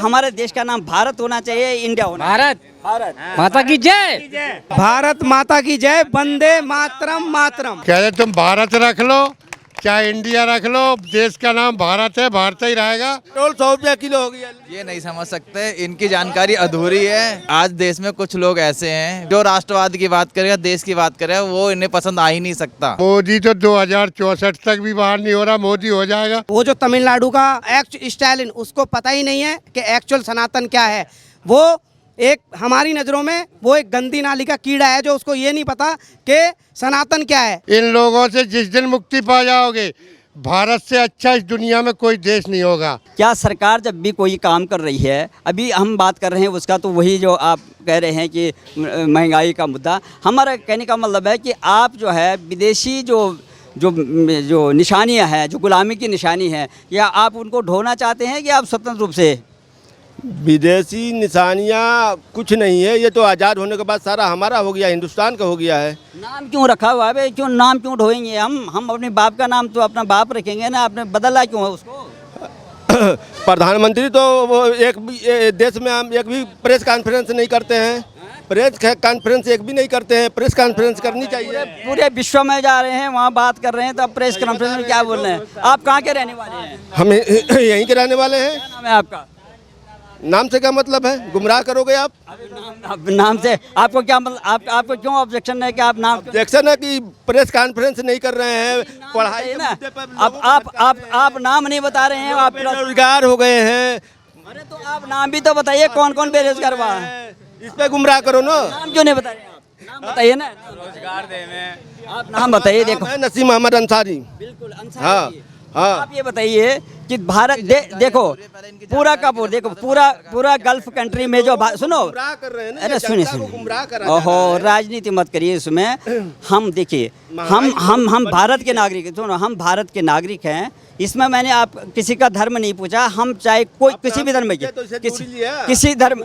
हमारे देश का नाम भारत होना चाहिए, इंडिया होना भारत भारत माता की जय। भारत माता की जय। वंदे मातरम मातरम। कह रहे तुम भारत रख लो चाहे इंडिया रख लो, देश का नाम भारत है, भारत ही रहेगा। पेट्रोल 100 रुपया किलो हो गया। ये नहीं समझ सकते, इनकी जानकारी अधूरी है। आज देश में कुछ लोग ऐसे हैं जो राष्ट्रवाद की बात करेगा, देश की बात करेगा, वो इन्हें पसंद आ ही नहीं सकता। मोदी तो 2064 तक भी बाहर नहीं हो रहा, मोदी हो जाएगा। वो जो तमिलनाडु का स्टालिन, उसको पता ही नहीं है कि एक्चुअल सनातन क्या है। वो एक हमारी नजरों में वो एक गंदी नाली का कीड़ा है जो उसको ये नहीं पता कि सनातन क्या है। इन लोगों से जिस दिन मुक्ति पा जाओगे, भारत से अच्छा इस दुनिया में कोई देश नहीं होगा। क्या सरकार जब भी कोई काम कर रही है, अभी हम बात कर रहे हैं उसका, तो वही जो आप कह रहे हैं कि महंगाई का मुद्दा, हमारा कहने का मतलब है कि आप जो है विदेशी जो निशानियां हैं, जो गुलामी की निशानी है, या आप उनको ढोना चाहते हैं कि आप स्वतंत्र रूप से? विदेशी निशानियाँ कुछ नहीं है, ये तो आज़ाद होने के बाद सारा हमारा हो गया, हिंदुस्तान का हो गया है। नाम क्यों रखा हुआ है भाई? क्यों नाम क्यों ढोएंगे? हम अपने बाप का नाम तो अपना बाप रखेंगे ना, आपने बदला क्यों है उसको? प्रधानमंत्री तो वो एक भी देश में हम एक भी प्रेस कॉन्फ्रेंस नहीं करते हैं, प्रेस कॉन्फ्रेंस एक भी नहीं करते हैं। प्रेस कॉन्फ्रेंस करनी चाहिए। पूरे विश्व में जा रहे हैं, वहाँ बात कर रहे हैं, तो अब प्रेस कॉन्फ्रेंस में क्या बोल रहे हैं? आप कहाँ के रहने वाले हैं? हम यहीं के रहने वाले हैं। क्या नाम है आपका? नाम से क्या मतलब है? गुमराह करोगे आप? अब नाम से आपको क्या मतलब? आपको क्यों ऑब्जेक्शन है कि आप नाम? ऑब्जेक्शन है कि प्रेस कॉन्फ्रेंस नहीं कर रहे हैं, पढ़ाई के ना, मुद्दे पर अब आप नाम नहीं बता रहे हैं, आप बेरोजगार हो गए हैं। अरे तो आप नाम भी तो बताइए, कौन कौन बेरोजगार हुआ है? इस पे गुमराह करो ना। नाम क्यों नहीं बता रहे आप? नाम बताइए ना। रोजगार देने आप नाम बताइए। देखो, मैं नसीम अहमद अंसारी। बिल्कुल अंसारी। हाँ, हाँ। आप ये बताइए कि भारत देखो पूरा का देखो पूरा गल्फ कंट्री में जो सुनो, गुमराह कर रहे हैं ना, अरे जनता को गुमराह करा जा ओहो, रहा है। राजनीति मत करिए इसमें। हम देखिए, हम भारत के नागरिक, सुनो, हम भारत के नागरिक हैं। इसमें मैंने आप किसी का धर्म नहीं पूछा। हम चाहे कोई किसी भी धर्म के, तो इसे दूरी लिया। किसी धर्म,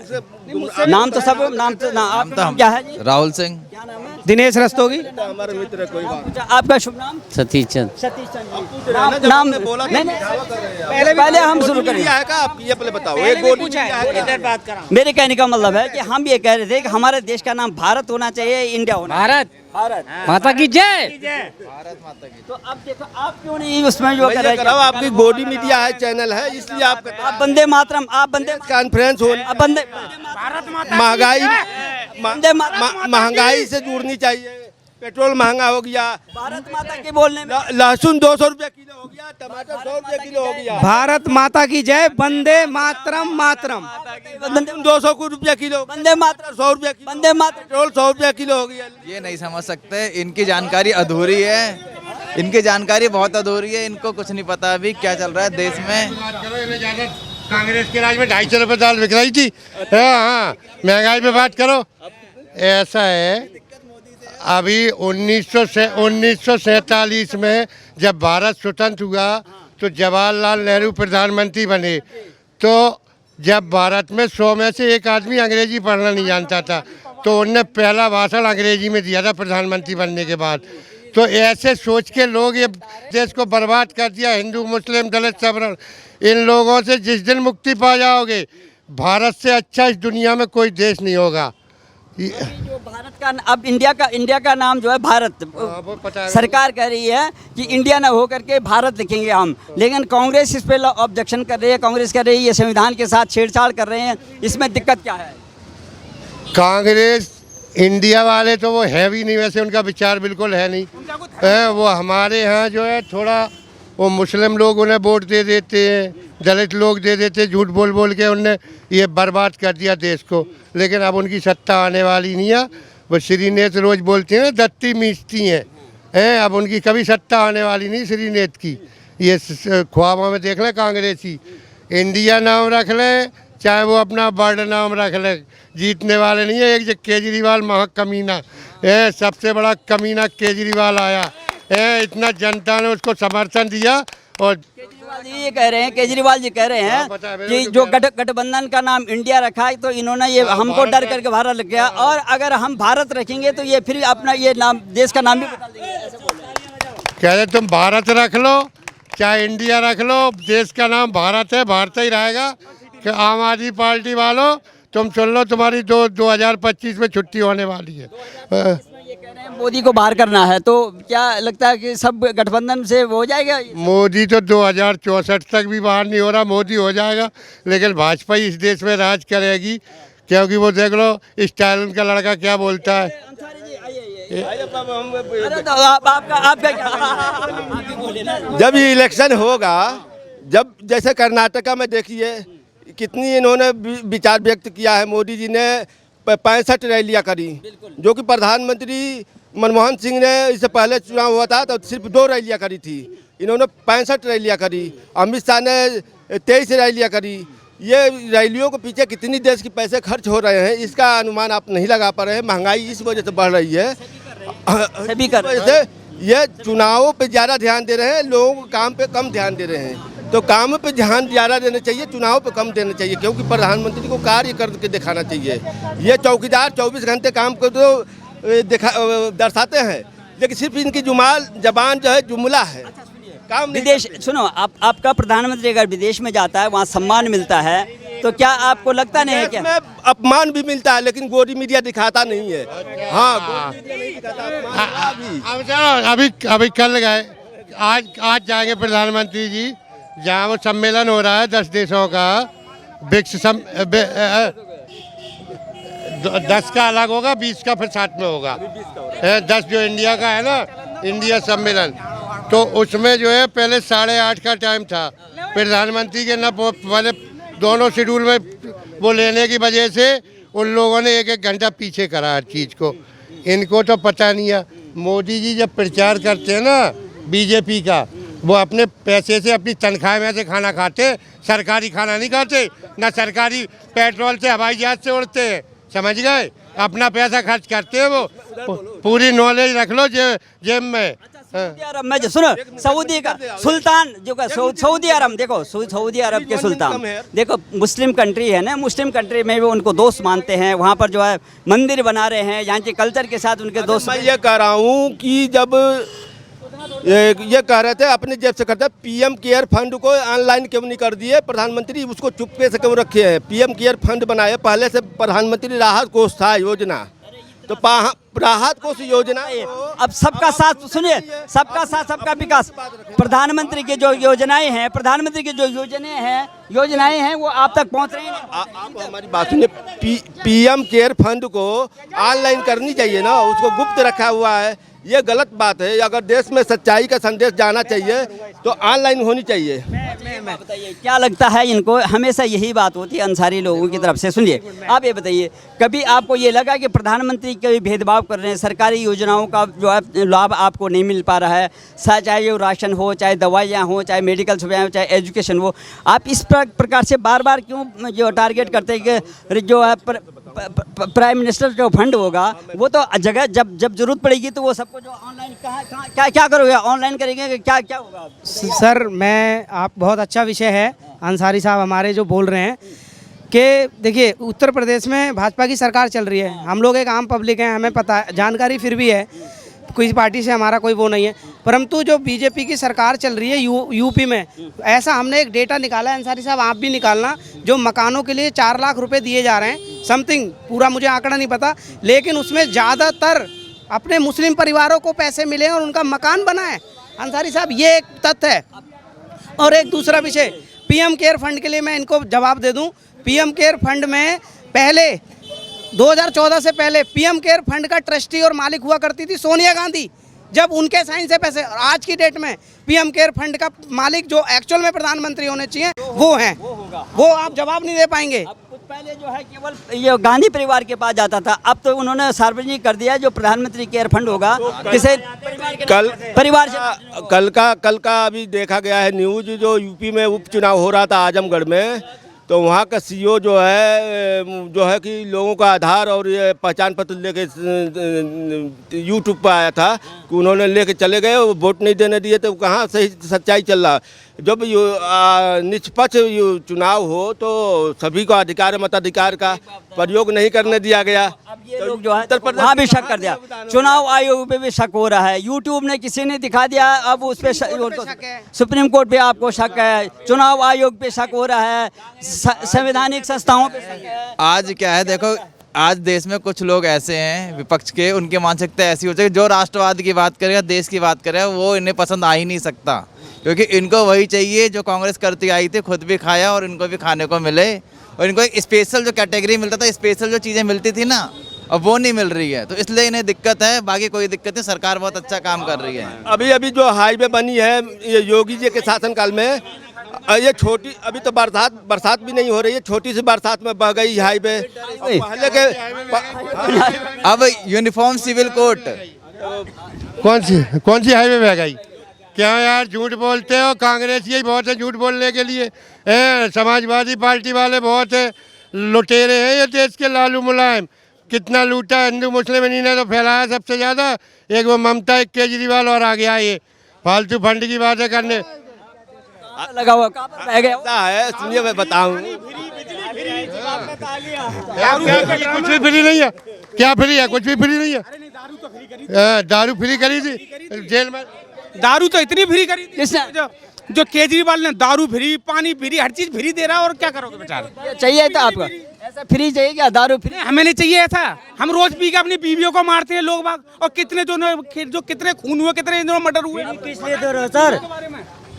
नाम तो सब नाम तो आपका क्या है जी? राहुल सिंह। क्या नाम है? दिनेश रस्तोगी। हमारे मित्र है, कोई बात आपका शुभ नाम? सतीश चंद। सतीश चंद जी। नहीं। नाम जब आपने बोला नहीं, तो नहीं, दिखावा कर रहे हैं आप। पहले हम शुरू करें। लिया है का आप ये पहले बताओ, एक गोली लिया है का? मेरे कहने का मतलब है कि हम ये कह रहे थे कि हमारे देश का नाम भारत होना चाहिए, इंडिया होना भारत भारत माता की जय। तो अब देखो, आप क्यों नहीं उसमें जो मैं कर ये रहे कह रहा हूँ, आपकी गोदी मीडिया है, चैनल है, इसलिए आप आप वंदे मातरम, आप वंदे कॉन्फ्रेंस हो। आप वंदे महंगाई से जुड़नी चाहिए। पेट्रोल महंगा हो गया, भारत माता के बोलने में लहसुन 200 रुपया किलो हो गया, टमाटर 100 रुपया किलो हो गया। भारत माता की जय। वंदे मातरम मातरम। 200 रुपया किलो, वंदे मातरम, 100 रुपया किलो, वंदे मातरम। पेट्रोल 100 रुपया किलो हो गया। ये नहीं समझ सकते, इनकी जानकारी अधूरी है। इनकी जानकारी बहुत अधूरी है, इनको कुछ नहीं पता अभी क्या चल रहा है देश में। कांग्रेस के राज में 250 रुपये दाल बिक रही थी। हाँ, महंगाई पे बात करो। ऐसा है, अभी 1947 में जब भारत स्वतंत्र हुआ तो जवाहरलाल नेहरू प्रधानमंत्री बने। तो जब भारत में 100 में से एक आदमी अंग्रेजी पढ़ना नहीं जानता था, तो उनने पहला भाषण अंग्रेजी में दिया था प्रधानमंत्री बनने के बाद। तो ऐसे सोच के लोग ये देश को बर्बाद कर दिया, हिंदू मुस्लिम दलित सवर्ण। इन लोगों से जिस दिन मुक्ति पा जाओगे, भारत से अच्छा इस दुनिया में कोई देश नहीं होगा। जो भारत का, अब इंडिया का नाम जो है भारत, वो पता है। सरकार कह रही है कि इंडिया न हो करके भारत लिखेंगे हम, लेकिन कांग्रेस इस पे ऑब्जेक्शन कर रही है। कांग्रेस कह रही है ये संविधान के साथ छेड़छाड़ कर रहे हैं। इसमें दिक्कत क्या है? कांग्रेस इंडिया वाले तो वो है भी नहीं, वैसे उनका विचार बिल्कुल है नहीं है। वो हमारे यहाँ जो है थोड़ा वो मुस्लिम लोग उन्हें वोट दे देते हैं, दलित लोग दे देते हैं, झूठ बोल बोल के उनने ये बर्बाद कर दिया देश को। लेकिन अब उनकी सत्ता आने वाली नहीं है। वो श्रीनेत रोज बोलते हैं दत्ती मीचती हैं, अब उनकी कभी सत्ता आने वाली नहीं श्रीनेत की। ये ख्वाबों में देख लें कांग्रेसी। इंडिया नाम रख लें, चाहे वो अपना बर्ड नाम रख ले, जीतने वाले नहीं है। एक जो केजरीवाल महाकमीना है, सबसे बड़ा कमीना केजरीवाल आया है। इतना जनता ने उसको समर्थन दिया। और केजरीवाल जी कह रहे हैं कि जो गठबंधन का नाम इंडिया रखा है, तो इन्होंने ये हमको डर करके भारत रख गया, और अगर हम भारत रखेंगे तो ये फिर अपना ये नाम, देश का नाम भी बदल देंगे, ऐसे बोल रहे हैं। कह रहे तुम भारत रख लो चाहे इंडिया रख लो, देश का नाम भारत है, भारत ही रहेगा। कि आम आदमी पार्टी वालों तुम सुन लो, तुम्हारी 2025 में छुट्टी होने वाली है। ये कह रहे हैं मोदी को बाहर करना है, तो क्या लगता है कि सब गठबंधन से हो जाएगा? मोदी तो 2064 तक भी बाहर नहीं हो रहा, मोदी हो जाएगा, लेकिन भाजपा ही इस देश में राज करेगी, क्योंकि वो देख लो स्टालिन का लड़का क्या बोलता है। अरे तो आपका क्या? जब ये इलेक्शन होगा, जब जैसे कर्नाटका में देखिए कितनी इन्होंने विचार व्यक्त किया है। मोदी जी ने 65 रैलियाँ करी, जो कि प्रधानमंत्री मनमोहन सिंह ने इससे पहले चुनाव हुआ था तो सिर्फ 2 रैलियाँ करी थी, इन्होंने 65 रैलियाँ करी। अमित शाह ने 23 रैलियाँ करी। ये रैलियों के पीछे कितनी देश के पैसे खर्च हो रहे हैं, इसका अनुमान आप नहीं लगा पा रहे हैं। महंगाई इस वजह से बढ़ रही है, सभी कर रहे हैं। इस वजह से ये चुनावों पे ज़्यादा ध्यान दे रहे हैं, लोगों को काम पे कम ध्यान दे रहे हैं। तो काम पे ध्यान ज़्यादा देना चाहिए, चुनाव पे कम देना चाहिए, क्योंकि प्रधानमंत्री को कार्य करके दिखाना चाहिए। ये चौकीदार 24 घंटे काम को तो दर्शाते हैं, लेकिन सिर्फ इनकी जबान जो है जुमला है, काम नहीं विदेश करते। सुनो, आपका प्रधानमंत्री अगर विदेश में जाता है, वहाँ सम्मान मिलता है, तो क्या आपको लगता नहीं है देश क्या? में अपमान भी मिलता है, लेकिन गोदी मीडिया दिखाता नहीं है। हाँ, गोदी मीडिया नहीं दिखाता, अपमान भी। अब चलो, अभी कल गए, आज जाएंगे प्रधानमंत्री जी, जहाँ वो सम्मेलन हो रहा है 10 देशों का, ब्रिक्स 10 का अलग होगा, 20 का फिर साथ में होगा। 10 जो इंडिया का है ना, इंडिया सम्मेलन, तो उसमें जो है पहले 8:30 का टाइम था। प्रधानमंत्री के न पहले दोनों शेड्यूल में वो लेने की वजह से उन लोगों ने 1-1 घंटा पीछे करा हर चीज़ को। इनको तो पता नहीं है। मोदी जी जब प्रचार करते हैं ना बीजेपी का, वो अपने पैसे से, अपनी तनख्वाह में से खाना खाते, सरकारी खाना नहीं खाते, ना सरकारी पेट्रोल से हवाई जहाज से उड़ते हैं, समझ गए? अपना पैसा खर्च करते हैं वो। पूरी नॉलेज रख लो जेब में। सऊदी अरब में जो सुनो, सऊदी का सुल्तान जो का सऊदी अरब, देखो सऊदी अरब के सुल्तान, देखो मुस्लिम कंट्री है ना, मुस्लिम कंट्री में भी उनको दोस्त मानते हैं, वहाँ पर जो है मंदिर बना रहे हैं, यहाँ के कल्चर के साथ उनके दोस्त। मैं ये कह रहा हूँ कि जब ये कह रहे थे अपने जेब से करते, पीएम केयर फंड को ऑनलाइन क्यों नहीं कर दिए प्रधानमंत्री, उसको चुपके से क्यों रखे हैं? पीएम केयर फंड बनाए, पहले से प्रधानमंत्री राहत कोष था योजना, तो राहत कोष योजना अब सबका साथ सुनिए, सबका साथ सबका विकास, प्रधानमंत्री की जो योजनाएं हैं, प्रधानमंत्री की जो योजनाएं हैं वो आप तक पहुंच रही हैं। आप हमारी बात सुनिए, पीएम केयर फंड को ऑनलाइन करनी चाहिए ना, उसको गुप्त रखा हुआ है, ये गलत बात है। अगर देश में सच्चाई का संदेश जाना चाहिए तो ऑनलाइन होनी चाहिए। बताइए क्या लगता है इनको? हमेशा यही बात होती है अंसारी लोगों की तरफ से। सुनिए, आप ये बताइए, कभी आपको ये लगा कि प्रधानमंत्री कभी भेदभाव कर रहे हैं, सरकारी योजनाओं का जो है लाभ आपको नहीं मिल पा रहा है, चाहे वो राशन हो, चाहे दवाइयाँ हो, चाहे मेडिकल सुविधाएं हो, चाहे एजुकेशन हो, आप इस प्रकार से बार बार क्यों जो टारगेट करते हैं कि जो है प्राइम मिनिस्टर जो फंड होगा वो तो जगह जब जरूरत पड़ेगी तो वो सबको जो ऑनलाइन कहाँ क्या करोगे, ऑनलाइन करेंगे, क्या होगा? सर मैं आप बहुत अच्छा विषय है अंसारी साहब हमारे जो बोल रहे हैं कि देखिए उत्तर प्रदेश में भाजपा की सरकार चल रही है, हम लोग एक आम पब्लिक हैं, हमें पता है, जानकारी फिर भी है, कोई पार्टी से हमारा कोई वो नहीं है, परंतु जो बीजेपी की सरकार चल रही है यूपी में, ऐसा हमने एक डेटा निकाला है अंसारी साहब, आप भी निकालना, जो मकानों के लिए 4 लाख रुपए दिए जा रहे हैं समथिंग, पूरा मुझे आंकड़ा नहीं पता, लेकिन उसमें ज़्यादातर अपने मुस्लिम परिवारों को पैसे मिले और उनका मकान बना है। अंसारी साहब ये एक तथ्य है। और एक दूसरा विषय, पीएम केयर फंड के लिए मैं इनको जवाब दे दूं, पीएम केयर फंड में पहले 2014 से पहले पीएम केयर फंड का ट्रस्टी और मालिक हुआ करती थी सोनिया गांधी, जब उनके साइन से पैसे, और आज की डेट में पीएम केयर फंड का मालिक जो एक्चुअल में प्रधानमंत्री होने चाहिए वो हैं, वो आप जवाब नहीं दे पाएंगे। कुछ पहले जो है केवल ये गांधी परिवार के पास जाता था, अब तो उन्होंने सार्वजनिक कर दिया जो प्रधानमंत्री केयर फंड होगा किसे परिवार से। कल का अभी देखा गया है न्यूज, जो यूपी में उपचुनाव हो रहा था आजमगढ़ में, तो वहाँ का सीईओ जो है कि लोगों का आधार और ये पहचान पत्र लेके यूट्यूब पर आया था कि उन्होंने लेके चले गए, वो वोट नहीं देने दिए, तो कहाँ सही सच्चाई चल रहा। जब निष्पक्ष चुनाव हो तो सभी को अधिकार मताधिकार का प्रयोग नहीं करने दिया गया। अब ये लोग जो है वहाँ भी शक कर दिया, चुनाव आयोग पे भी शक हो रहा है, यूट्यूब ने किसी ने दिखा दिया, अब उस पे सुप्रीम कोर्ट पे आपको शक है, चुनाव आयोग पे शक हो रहा है, संवैधानिक संस्थाओं पे शक है। आज क्या है देखो, आज देश में कुछ लोग ऐसे हैं विपक्ष के, उनकी मानसिकता ऐसी हो जाए जो राष्ट्रवाद की बात करेगा, देश की बात करेगा, वो इन्हें पसंद आ ही नहीं सकता, क्योंकि इनको वही चाहिए जो कांग्रेस करती आई थी, खुद भी खाया और इनको भी खाने को मिले, और इनको एक स्पेशल जो कैटेगरी मिलता था, स्पेशल जो चीज़ें मिलती थी ना, अब वो नहीं मिल रही है, तो इसलिए इन्हें दिक्कत है, बाकी कोई दिक्कत नहीं, सरकार बहुत अच्छा काम कर रही है। अभी जो हाईवे बनी है ये योगी जी के शासनकाल में, ये छोटी, अभी तो बरसात भी नहीं हो रही है, छोटी सी बरसात में बह गई हाईवे। पहले के अब यूनिफॉर्म सिविल कोड कौन सी हाईवे बह गई? क्या यार झूठ बोलते हो, कांग्रेस यही बहुत है झूठ बोलने के लिए, समाजवादी पार्टी वाले बहुत है लुटेरे हैं ये देश के। लालू मुलायम कितना लूटा हिंदू मुस्लिम, इन्हीं ने तो फैलाया सबसे ज़्यादा, एक वो ममता, एक केजरीवाल, और आ गया ये फालतू फंड की बातें करने लगा हुआ कहाँ पर बह गया है। सुनिए मैं बताऊं, कुछ भी फ्री नहीं है, क्या फ्री है? कुछ भी फ्री नहीं है। दारू फ्री करी थी जेल में, दारू तो इतनी फ्री करी थी किसने? जो केजरीवाल ने दारू फ्री, पानी फ्री, हर चीज फ्री दे रहा है, और क्या करोगे बेचारे? चाहिए था आपको ऐसा फ्री चाहिए क्या? दारू फ्री हमें नहीं चाहिए ऐसा, हम रोज पी के अपनी बीवियों को मारते हैं लोग बाग, और कितने जो कितने खून हुए, कितने मर्डर हुए। किस लिए दे रहे हो सर?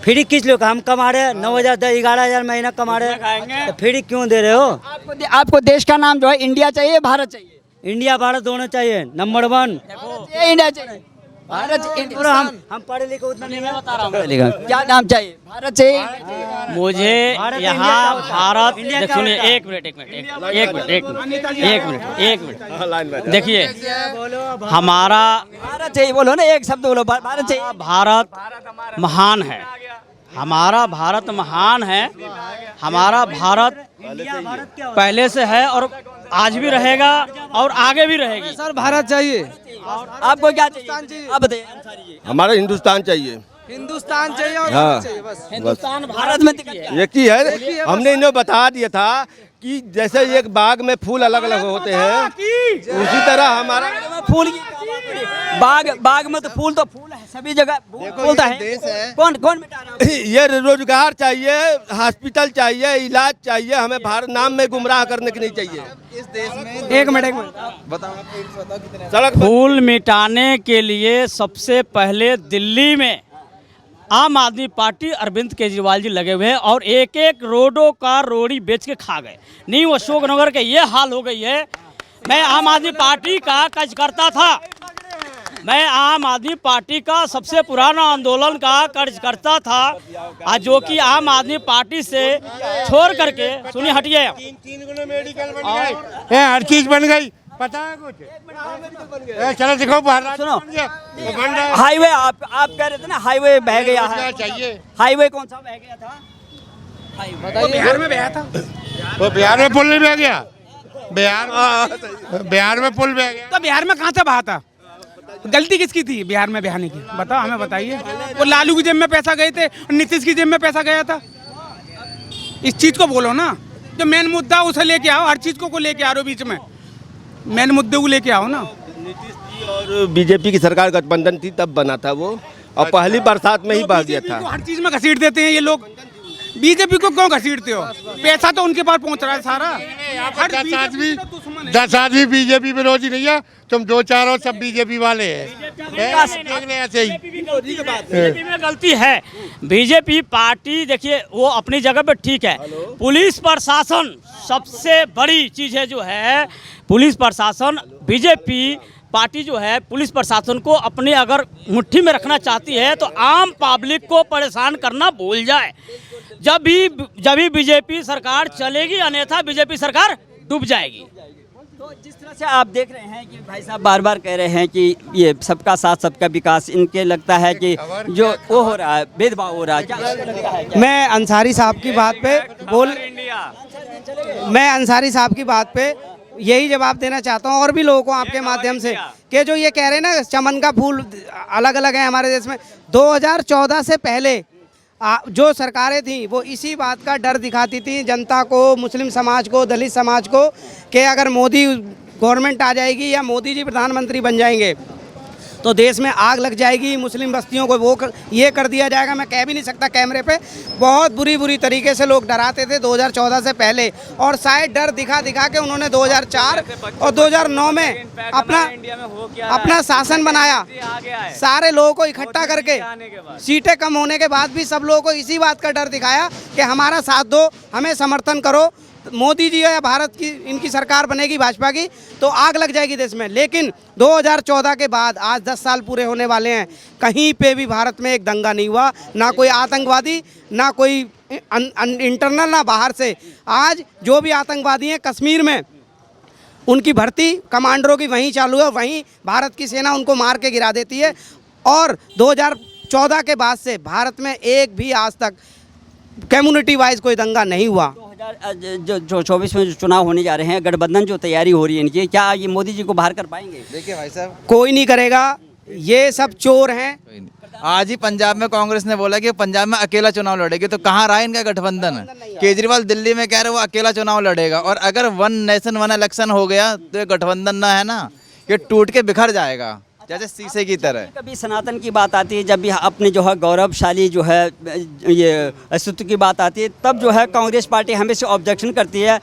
फ्री किस लिए? हम कमा रहे हैं 9,000 11,000 महीना कमा रहे हैं, तो फ्री क्यों दे रहे हो? आपको देश का नाम जो है इंडिया चाहिए, भारत चाहिए? इंडिया भारत दोनों चाहिए, नंबर 1 इंडिया चाहिए, भारत और हम पढ़े लिखे उतना नहीं बता रहा हूँ। क्या नाम चाहिए? भारत चाहिए। मुझे यहाँ भारत, सुनिए एक मिनट, देखिए हमारा भारत चाहिए, बोलो ना एक शब्द बोलो, भारत चाहिए। भारत महान है, हमारा भारत महान है, हमारा भारत पहले से है और आज भी रहेगा और आगे भी रहेगी। सर भारत चाहिए। आपको क्या चाहिए? आप बताइए। हमारा हिंदुस्तान चाहिए, हिंदुस्तान चाहिए और हाँ, चाहिए बस। हिंदुस्तान भारत में दिक्कत है। एक ही है। हमने इन्हें बता दिया था कि जैसे एक बाग में फूल अलग अलग होते हैं, उसी तरह हमारा फूल की बाग में तो फूल है, सभी जगह फूल है। कौन मिटा रहा है? ये रोजगार चाहिए, हॉस्पिटल चाहिए, इलाज चाहिए, हमें भारत नाम में गुमराह करने की नहीं चाहिए। इस देश में एक मिनट बताओ सड़क फूल मिटाने के लिए सबसे पहले दिल्ली में आम आदमी पार्टी अरविंद केजरीवाल जी लगे हुए हैं और एक एक रोडों का रोड़ी बेच के खा गए। न्यू अशोकनगर के ये हाल हो गई है। मैं आम आदमी पार्टी का कार्यकर्ता था, मैं आम आदमी पार्टी का सबसे पुराना आंदोलन का कार्यकर्ता था, आज जो कि आम आदमी पार्टी से छोड़ करके, सुनिए हटिए, हर चीज बन गई, पता है कुछ? चलो दिखाओ बाहर। सुनो, हाईवे आप कह रहे थे ना, हाईवे बह गया है, चाहिए हाईवे कौन सा बह गया था? बिहार में बहा था, वो बिहार में पुल नहीं बह गया, बिहार में पुल बह गया। तो बिहार में कहाँ से बहा था? गलती किसकी थी बिहार में बहाने की? बताओ, हमें बताइए। वो लालू की जेब में पैसा गए थे और नीतीश की जेब में पैसा गया था। इस चीज को बोलो ना, जो मेन मुद्दा उसे लेके आओ, हर चीज को लेके आ रहे हो बीच में, मेन मुद्दे को लेके आओ ना। नीतीश जी और बीजेपी की सरकार गठबंधन थी तब बना था वो, और पहली बरसात में ही बह गया था। हर चीज में घसीट देते हैं ये लोग। बीजेपी को क्यों घसीटते हो? पैसा तो उनके पास पहुंच रहा है सारा। हर 10 आदमी बीजेपी विरोधी नहीं है, तुम 2-4 और सब बीजेपी वाले हैं। ऐसे ही बीजेपी में गलती है। बीजेपी पार्टी देखिए वो अपनी जगह पे ठीक है। पुलिस प्रशासन सबसे बड़ी चीज है जो है, पुलिस प्रशासन, बीजेपी पार्टी जो है पुलिस प्रशासन को अपने अगर मुट्ठी में रखना चाहती है तो आम पब्लिक को परेशान करना भूल जाए। जब भी बीजेपी सरकार चलेगी, अन्यथा बीजेपी सरकार डूब जाएगी। तो जिस तरह से आप देख रहे हैं कि भाई साहब बार बार कह रहे हैं कि ये सबका साथ सबका विकास, इनके लगता है कि जो वो हो रहा है, भेदभाव हो रहा है, क्या लगता है? मैं अंसारी साहब की बात पे मैं अंसारी साहब की बात पे यही जवाब देना चाहता हूँ, और भी लोगों को आपके माध्यम से, कि जो ये कह रहे हैं ना चमन का फूल अलग अलग है हमारे देश में। 2014 से पहले जो सरकारें थी वो इसी बात का डर दिखाती थी जनता को, मुस्लिम समाज को, दलित समाज को, कि अगर मोदी गवर्नमेंट आ जाएगी या मोदी जी प्रधानमंत्री बन जाएंगे तो देश में आग लग जाएगी, मुस्लिम बस्तियों को ये कर दिया जाएगा। मैं कह भी नहीं सकता कैमरे पे, बहुत बुरी तरीके से लोग डराते थे 2014 से पहले, और शायद डर दिखा के उन्होंने 2004 और 2009 में अपना शासन बनाया, सारे लोगों को इकट्ठा करके, सीटें कम होने के बाद भी सब लोगों को इसी बात का डर दिखाया कि हमारा साथ दो, हमें समर्थन करो, मोदी जी या भारत की इनकी सरकार बनेगी भाजपा की तो आग लग जाएगी देश में। लेकिन 2014 के बाद आज 10 साल पूरे होने वाले हैं, कहीं पे भी भारत में एक दंगा नहीं हुआ, ना कोई आतंकवादी, ना कोई इंटरनल, ना बाहर से। आज जो भी आतंकवादी हैं कश्मीर में, उनकी भर्ती कमांडरों की वहीं चालू है, वहीं भारत की सेना उनको मार के गिरा देती है। और 2014 के बाद से भारत में एक भी आज तक कम्युनिटी वाइज कोई दंगा नहीं हुआ। 2024 में जो चुनाव होने जा रहे हैं, गठबंधन जो तैयारी हो रही है इनकी, क्या ये मोदी जी को बाहर कर पाएंगे? देखिए भाई साहब, कोई नहीं करेगा, ये सब चोर हैं। आज ही पंजाब में कांग्रेस ने बोला कि पंजाब में अकेला चुनाव लड़ेगी, तो कहाँ रहा इनका गठबंधन? केजरीवाल दिल्ली में कह रहे वो अकेला चुनाव लड़ेगा, और अगर वन नेशन वन इलेक्शन हो गया तो ये गठबंधन ना है ना, ये टूट के बिखर जाएगा जैसे शीशे की तरह। कभी सनातन की बात आती है, जब भी अपने जो है गौरवशाली जो है ये अस्तित्व की बात आती है, तब जो है कांग्रेस पार्टी हमेशा ऑब्जेक्शन करती है।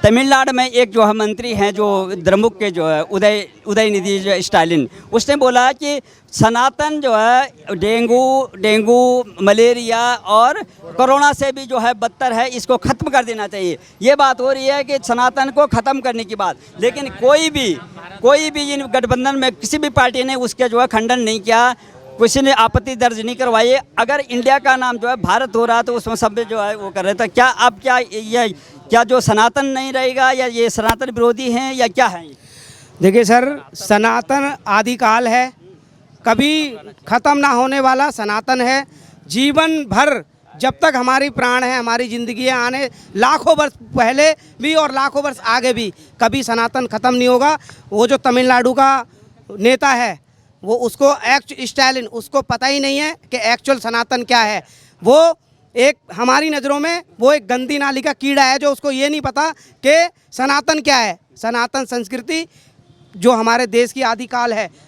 तमिलनाडु में एक जो है मंत्री हैं जो द्रमुक के जो है उदयनिधि जो स्टालिन, उसने बोला कि सनातन जो है डेंगू मलेरिया और कोरोना से भी जो है बदतर है, इसको ख़त्म कर देना चाहिए। ये बात हो रही है कि सनातन को ख़त्म करने की बात, लेकिन कोई भी इन गठबंधन में किसी भी पार्टी ने उसके जो है खंडन नहीं किया, किसी ने आपत्ति दर्ज नहीं करवाई। अगर इंडिया का नाम जो है भारत हो रहा तो उसमें सब जो है वो कर रहे थे। क्या अब क्या जो सनातन नहीं रहेगा, या ये सनातन विरोधी हैं, या क्या है? देखिए सर, सनातन आदिकाल है, कभी ख़त्म ना होने वाला सनातन है। जीवन भर जब तक हमारी प्राण है, हमारी ज़िंदगी है, आने लाखों वर्ष पहले भी और लाखों वर्ष आगे भी कभी सनातन ख़त्म नहीं होगा। वो जो तमिलनाडु का नेता है, वो उसको स्टालिन, उसको पता ही नहीं है कि एक्चुअल सनातन क्या है। वो एक हमारी नज़रों में वो एक गंदी नाली का कीड़ा है, जो उसको ये नहीं पता कि सनातन क्या है। सनातन संस्कृति जो हमारे देश की आदिकाल है,